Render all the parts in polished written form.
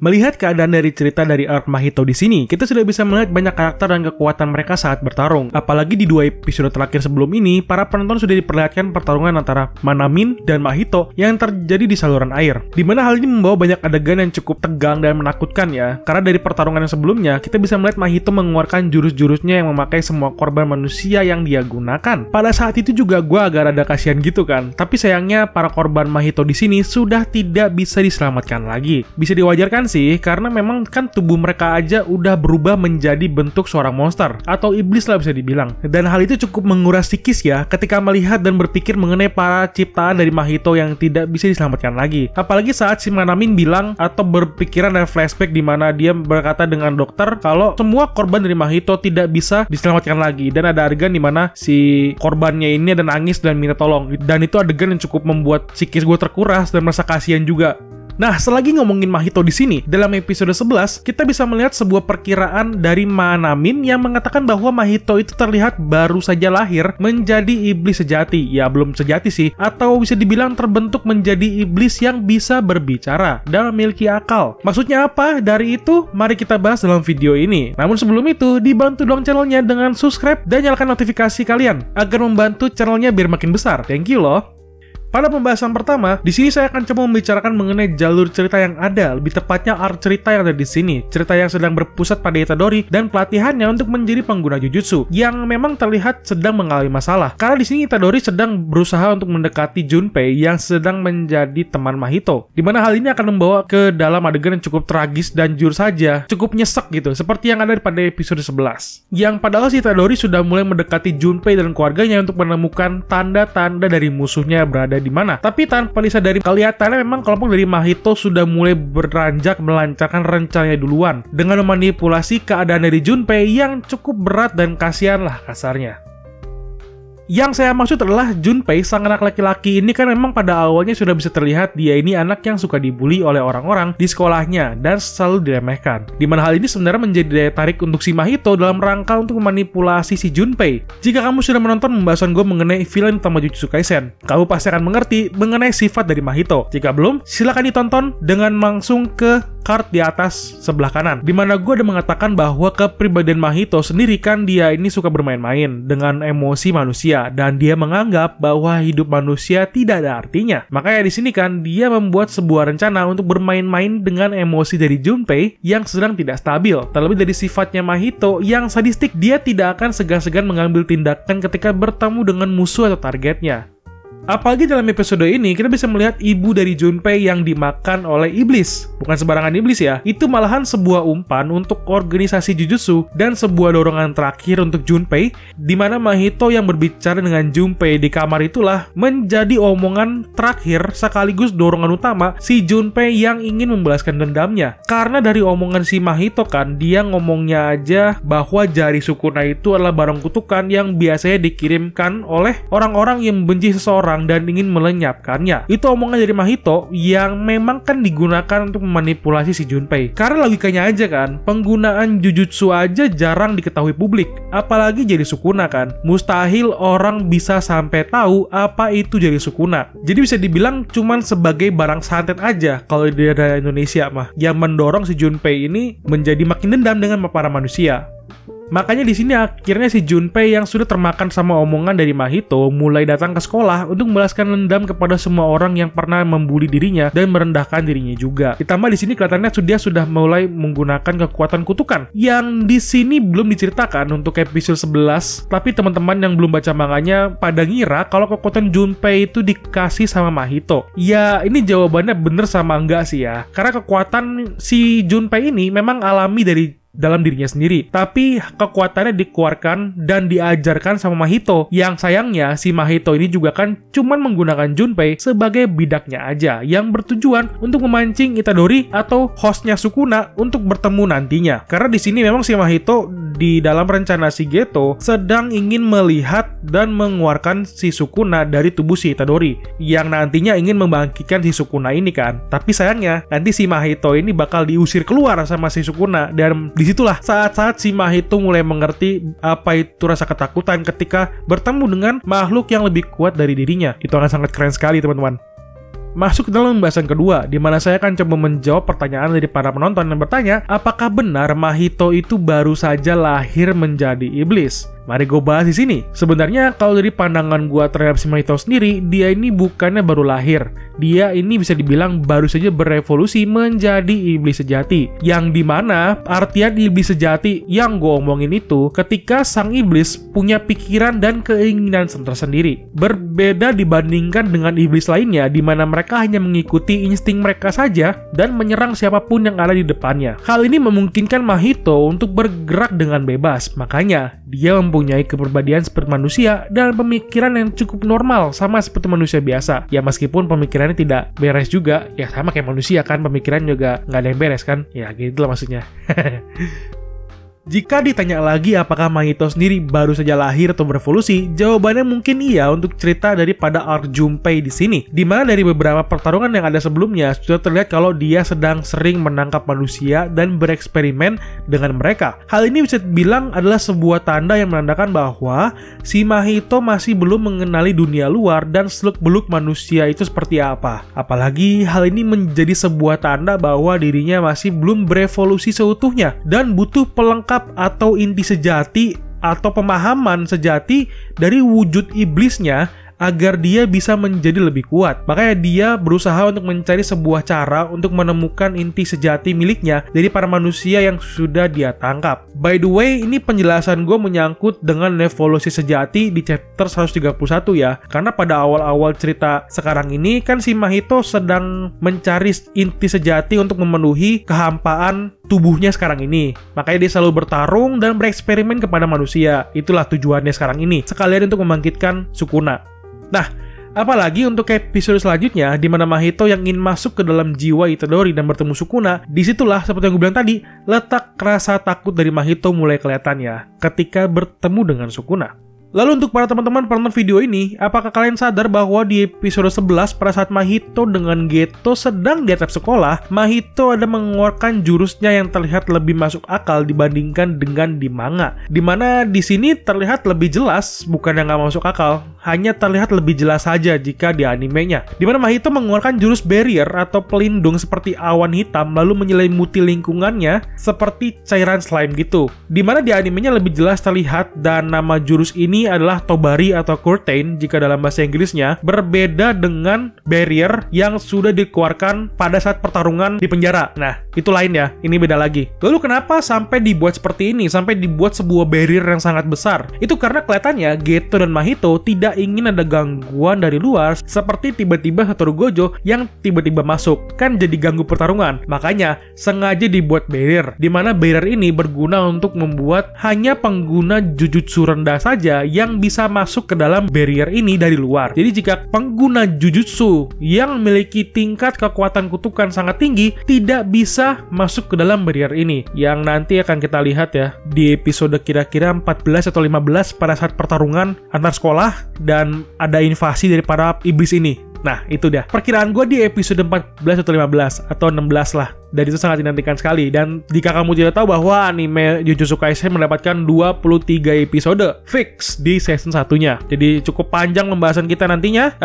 Melihat keadaan dari cerita dari arc Mahito di sini, kita sudah bisa melihat banyak karakter dan kekuatan mereka saat bertarung. Apalagi di 2 episode terakhir sebelum ini, para penonton sudah diperlihatkan pertarungan antara Manamin dan Mahito yang terjadi di saluran air. Dimana hal ini membawa banyak adegan yang cukup tegang dan menakutkan ya. Karena dari pertarungan yang sebelumnya, kita bisa melihat Mahito mengeluarkan jurus-jurusnya yang memakai semua korban manusia yang dia gunakan. Pada saat itu juga gue agak rada kasihan gitu kan. Tapi sayangnya para korban Mahito di sini sudah tidak bisa diselamatkan lagi. Bisa diwajarkan sih, karena memang kan tubuh mereka aja udah berubah menjadi bentuk seorang monster atau iblis lah bisa dibilang. Dan hal itu cukup menguras psikis ya ketika melihat dan berpikir mengenai para ciptaan dari Mahito yang tidak bisa diselamatkan lagi. Apalagi saat si Manamin bilang atau berpikiran dan flashback di mana dia berkata dengan dokter kalau semua korban dari Mahito tidak bisa diselamatkan lagi, dan ada adegan di mana si korbannya ini ada nangis dan minta tolong, dan itu adegan yang cukup membuat psikis gue terkuras dan merasa kasihan juga. Nah, selagi ngomongin Mahito di sini, dalam episode 11, kita bisa melihat sebuah perkiraan dari Manamin yang mengatakan bahwa Mahito itu terlihat baru saja lahir menjadi iblis sejati. Ya, belum sejati sih, atau bisa dibilang terbentuk menjadi iblis yang bisa berbicara dan memiliki akal. Maksudnya apa dari itu? Mari kita bahas dalam video ini. Namun sebelum itu, dibantu dong channelnya dengan subscribe dan nyalakan notifikasi kalian agar membantu channelnya biar makin besar. Thank you loh. Pada pembahasan pertama, di sini saya akan coba membicarakan mengenai jalur cerita yang ada, lebih tepatnya arc cerita yang ada di sini. Cerita yang sedang berpusat pada Itadori dan pelatihannya untuk menjadi pengguna Jujutsu, yang memang terlihat sedang mengalami masalah. Karena di sini Itadori sedang berusaha untuk mendekati Junpei yang sedang menjadi teman Mahito. Dimana hal ini akan membawa ke dalam adegan yang cukup tragis dan jujur saja cukup nyesek gitu, seperti yang ada pada episode 11. Yang padahal si Itadori sudah mulai mendekati Junpei dan keluarganya untuk menemukan tanda-tanda dari musuhnya berada di mana. Tapi tanpa disadari, kelihatannya memang kelompok dari Mahito sudah mulai beranjak melancarkan rencananya duluan dengan memanipulasi keadaan dari Junpei yang cukup berat dan kasihan lah kasarnya. Yang saya maksud adalah Junpei, sang anak laki-laki ini kan memang pada awalnya sudah bisa terlihat dia ini anak yang suka dibully oleh orang-orang di sekolahnya dan selalu diremehkan. Dimana hal ini sebenarnya menjadi daya tarik untuk si Mahito dalam rangka untuk memanipulasi si Junpei. Jika kamu sudah menonton pembahasan gue mengenai villain utama Jujutsu Kaisen, kamu pasti akan mengerti mengenai sifat dari Mahito. Jika belum, silakan ditonton dengan langsung ke card di atas sebelah kanan, dimana gue ada mengatakan bahwa kepribadian Mahito sendiri kan dia ini suka bermain-main dengan emosi manusia dan dia menganggap bahwa hidup manusia tidak ada artinya. Makanya di sini kan dia membuat sebuah rencana untuk bermain-main dengan emosi dari Junpei yang sedang tidak stabil. Terlebih dari sifatnya Mahito yang sadistik, dia tidak akan segan-segan mengambil tindakan ketika bertemu dengan musuh atau targetnya. Apalagi dalam episode ini, kita bisa melihat ibu dari Junpei yang dimakan oleh iblis. Bukan sembarangan iblis ya, itu malahan sebuah umpan untuk organisasi Jujutsu dan sebuah dorongan terakhir untuk Junpei, di mana Mahito yang berbicara dengan Junpei di kamar itulah menjadi omongan terakhir sekaligus dorongan utama si Junpei yang ingin membalaskan dendamnya. Karena dari omongan si Mahito kan, dia ngomongnya aja bahwa jari Sukuna itu adalah barang kutukan yang biasanya dikirimkan oleh orang-orang yang membenci seseorang dan ingin melenyapkannya. Itu omongan dari Mahito yang memang kan digunakan untuk memanipulasi si Junpei. Karena logikanya aja kan, penggunaan Jujutsu aja jarang diketahui publik, apalagi jari Sukuna kan. Mustahil orang bisa sampai tahu apa itu jari Sukuna. Jadi bisa dibilang cuman sebagai barang santet aja kalau di daerah Indonesia mah, yang mendorong si Junpei ini menjadi makin dendam dengan para manusia. Makanya di sini akhirnya si Junpei yang sudah termakan sama omongan dari Mahito mulai datang ke sekolah untuk membalaskan dendam kepada semua orang yang pernah membuli dirinya dan merendahkan dirinya juga. Ditambah di sini kelihatannya dia sudah mulai menggunakan kekuatan kutukan yang di sini belum diceritakan untuk episode 11. Tapi teman-teman yang belum baca manganya pada ngira kalau kekuatan Junpei itu dikasih sama Mahito. Ya, ini jawabannya bener sama enggak sih ya. Karena kekuatan si Junpei ini memang alami dari dalam dirinya sendiri, tapi kekuatannya dikeluarkan dan diajarkan sama Mahito. Yang sayangnya si Mahito ini juga kan cuman menggunakan Junpei sebagai bidaknya aja, yang bertujuan untuk memancing Itadori atau hostnya Sukuna untuk bertemu nantinya. Karena di sini memang si Mahito di dalam rencana si Geto sedang ingin melihat dan mengeluarkan si Sukuna dari tubuh si Itadori, yang nantinya ingin membangkitkan si Sukuna ini kan. Tapi sayangnya nanti si Mahito ini bakal diusir keluar sama si Sukuna, dan disitulah saat-saat si Mahito mulai mengerti apa itu rasa ketakutan ketika bertemu dengan makhluk yang lebih kuat dari dirinya. Itu akan sangat keren sekali teman-teman. masuk ke dalam pembahasan kedua, di mana saya akan coba menjawab pertanyaan dari para penonton yang bertanya, apakah benar Mahito itu baru saja lahir menjadi iblis? Mari gue bahas di sini. Sebenarnya kalau dari pandangan gue terhadap si Mahito sendiri, dia ini bukannya baru lahir. Dia ini bisa dibilang baru saja berevolusi menjadi iblis sejati. Yang dimana artian iblis sejati yang gue omongin itu ketika sang iblis punya pikiran dan keinginan tersendiri. Berbeda dibandingkan dengan iblis lainnya, di mana mereka hanya mengikuti insting mereka saja dan menyerang siapapun yang ada di depannya. Hal ini memungkinkan Mahito untuk bergerak dengan bebas. Makanya dia mempunyai kepribadian seperti manusia dan pemikiran yang cukup normal, sama seperti manusia biasa. Ya meskipun pemikirannya tidak beres juga, ya sama kayak manusia kan, pemikiran juga nggak ada yang beres kan. Ya gitu lah maksudnya. Jika ditanya lagi apakah Mahito sendiri baru saja lahir atau berevolusi, jawabannya mungkin iya untuk cerita daripada arc Junpei di sini. Dimana dari beberapa pertarungan yang ada sebelumnya sudah terlihat kalau dia sedang sering menangkap manusia dan bereksperimen dengan mereka. Hal ini bisa dibilang adalah sebuah tanda yang menandakan bahwa si Mahito masih belum mengenali dunia luar dan seluk-beluk manusia itu seperti apa. Apalagi hal ini menjadi sebuah tanda bahwa dirinya masih belum berevolusi seutuhnya dan butuh pelengkap atau inti sejati atau pemahaman sejati dari wujud iblisnya agar dia bisa menjadi lebih kuat. Makanya dia berusaha untuk mencari sebuah cara untuk menemukan inti sejati miliknya dari para manusia yang sudah dia tangkap. By the way, ini penjelasan gue menyangkut dengan evolusi sejati di chapter 131 ya. Karena pada awal-awal cerita sekarang ini kan si Mahito sedang mencari inti sejati untuk memenuhi kehampaan tubuhnya sekarang ini. Makanya dia selalu bertarung dan bereksperimen kepada manusia. Itulah tujuannya sekarang ini, sekalian untuk membangkitkan Sukuna. Nah, apalagi untuk episode selanjutnya, di mana Mahito yang ingin masuk ke dalam jiwa Itadori dan bertemu Sukuna, disitulah seperti yang gue bilang tadi, letak rasa takut dari Mahito mulai kelihatan ya, ketika bertemu dengan Sukuna. Lalu untuk para teman-teman penonton video ini, apakah kalian sadar bahwa di episode 11 pada saat Mahito dengan Geto sedang di atap sekolah, Mahito ada mengeluarkan jurusnya yang terlihat lebih masuk akal dibandingkan dengan di manga. Dimana di sini terlihat lebih jelas, bukan yang nggak masuk akal, hanya terlihat lebih jelas saja jika di animenya. Dimana Mahito mengeluarkan jurus barrier atau pelindung seperti awan hitam lalu menyelimuti lingkungannya seperti cairan slime gitu. Dimana di animenya lebih jelas terlihat dan nama jurus ini adalah Tobari atau Curtain jika dalam bahasa Inggrisnya, berbeda dengan barrier yang sudah dikeluarkan pada saat pertarungan di penjara. Nah, itu lain ya, ini beda lagi. Lalu kenapa sampai dibuat seperti ini, sampai dibuat sebuah barrier yang sangat besar? Itu karena kelihatannya Geto dan Mahito tidak ingin ada gangguan dari luar, seperti tiba-tiba Satoru Gojo yang tiba-tiba masuk, kan jadi ganggu pertarungan. Makanya sengaja dibuat barrier, dimana barrier ini berguna untuk membuat hanya pengguna Jujutsu rendah saja yang bisa masuk ke dalam barrier ini dari luar. Jadi jika pengguna Jujutsu yang memiliki tingkat kekuatan kutukan sangat tinggi tidak bisa masuk ke dalam barrier ini, yang nanti akan kita lihat ya di episode kira-kira 14 atau 15 pada saat pertarungan antar sekolah dan ada invasi dari para iblis ini. Nah, itu dah. Perkiraan gue di episode 14 atau 15 atau 16 lah. Dan itu sangat dinantikan sekali. Dan jika kamu tidak tahu bahwa anime Jujutsu Kaisen mendapatkan 23 episode fix di season satunya. Jadi cukup panjang pembahasan kita nantinya.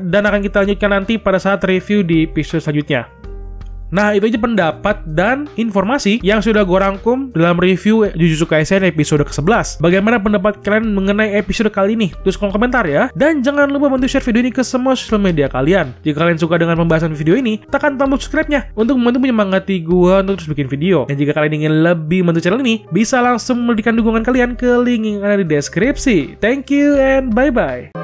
Dan akan kita lanjutkan nanti pada saat review di episode selanjutnya. Nah, itu aja pendapat dan informasi yang sudah gue rangkum dalam review Jujutsu Kaisen episode ke-11. Bagaimana pendapat kalian mengenai episode kali ini? Tulis kolom komentar ya. Dan jangan lupa bantu share video ini ke semua sosial media kalian. Jika kalian suka dengan pembahasan video ini, tekan tombol subscribe-nya untuk membantu menyemangati gue untuk terus bikin video. Dan jika kalian ingin lebih membantu channel ini, bisa langsung memberikan dukungan kalian ke link yang ada di deskripsi. Thank you and bye-bye.